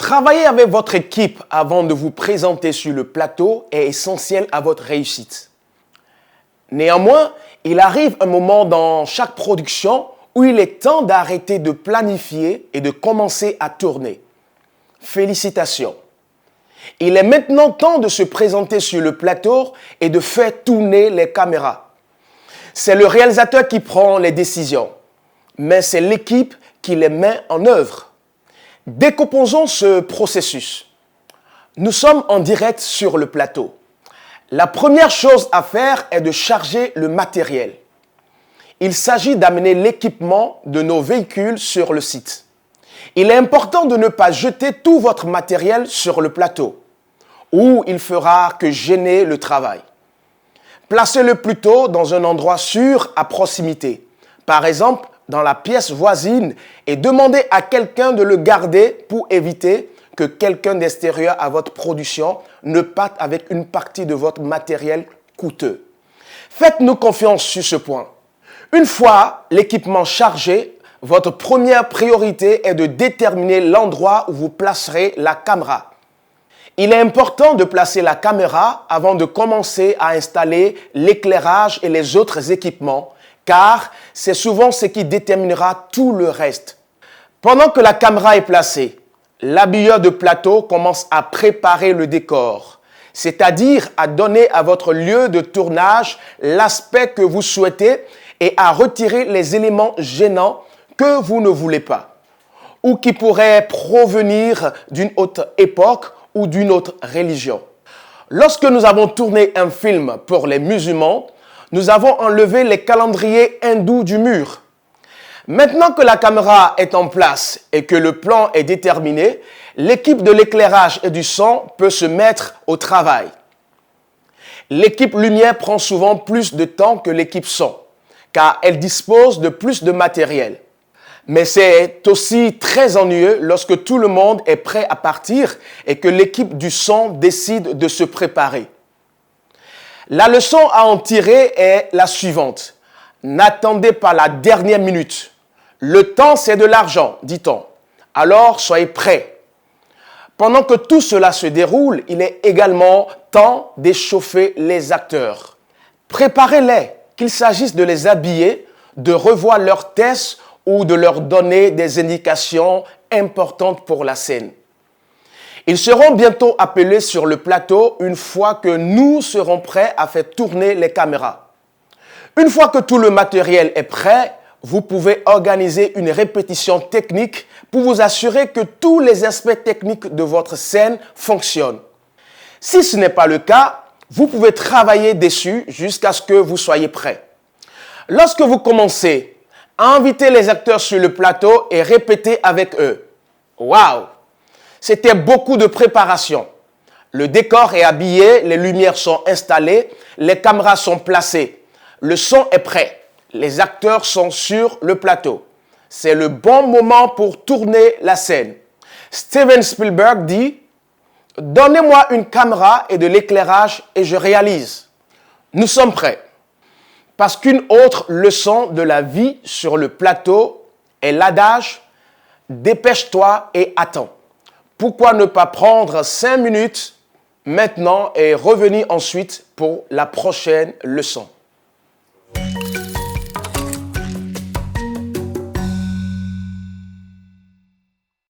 Travailler avec votre équipe avant de vous présenter sur le plateau est essentiel à votre réussite. Néanmoins, il arrive un moment dans chaque production où il est temps d'arrêter de planifier et de commencer à tourner. Félicitations! Il est maintenant temps de se présenter sur le plateau et de faire tourner les caméras. C'est le réalisateur qui prend les décisions, mais c'est l'équipe qui les met en œuvre. Décomposons ce processus. Nous sommes en direct sur le plateau. La première chose à faire est de charger le matériel. Il s'agit d'amener l'équipement de nos véhicules sur le site. Il est important de ne pas jeter tout votre matériel sur le plateau, où il fera que gêner le travail. Placez-le plutôt dans un endroit sûr à proximité, par exemple dans la pièce voisine, et demandez à quelqu'un de le garder pour éviter que quelqu'un d'extérieur à votre production ne parte avec une partie de votre matériel coûteux. Faites-nous confiance sur ce point. Une fois l'équipement chargé, votre première priorité est de déterminer l'endroit où vous placerez la caméra. Il est important de placer la caméra avant de commencer à installer l'éclairage et les autres équipements, car c'est souvent ce qui déterminera tout le reste. Pendant que la caméra est placée, l'habilleur de plateau commence à préparer le décor, c'est-à-dire à donner à votre lieu de tournage l'aspect que vous souhaitez et à retirer les éléments gênants que vous ne voulez pas, ou qui pourraient provenir d'une autre époque ou d'une autre religion. Lorsque nous avons tourné un film pour les musulmans, nous avons enlevé les calendriers hindous du mur. Maintenant que la caméra est en place et que le plan est déterminé, l'équipe de l'éclairage et du son peut se mettre au travail. L'équipe lumière prend souvent plus de temps que l'équipe son, car elle dispose de plus de matériel. Mais c'est aussi très ennuyeux lorsque tout le monde est prêt à partir et que l'équipe du son décide de se préparer. La leçon à en tirer est la suivante. N'attendez pas la dernière minute. Le temps, c'est de l'argent, dit-on. Alors, soyez prêts. Pendant que tout cela se déroule, il est également temps d'échauffer les acteurs. Préparez-les, qu'il s'agisse de les habiller, de revoir leurs tests ou de leur donner des indications importantes pour la scène. Ils seront bientôt appelés sur le plateau une fois que nous serons prêts à faire tourner les caméras. Une fois que tout le matériel est prêt, vous pouvez organiser une répétition technique pour vous assurer que tous les aspects techniques de votre scène fonctionnent. Si ce n'est pas le cas, vous pouvez travailler dessus jusqu'à ce que vous soyez prêts. Lorsque vous commencez, invitez les acteurs sur le plateau et répétez avec eux. Waouh! C'était beaucoup de préparation. Le décor est habillé, les lumières sont installées, les caméras sont placées. Le son est prêt. Les acteurs sont sur le plateau. C'est le bon moment pour tourner la scène. Steven Spielberg dit « Donnez-moi une caméra et de l'éclairage et je réalise. » Nous sommes prêts. Parce qu'une autre leçon de la vie sur le plateau est l'adage « Dépêche-toi et attends ». Pourquoi ne pas prendre 5 minutes maintenant et revenir ensuite pour la prochaine leçon?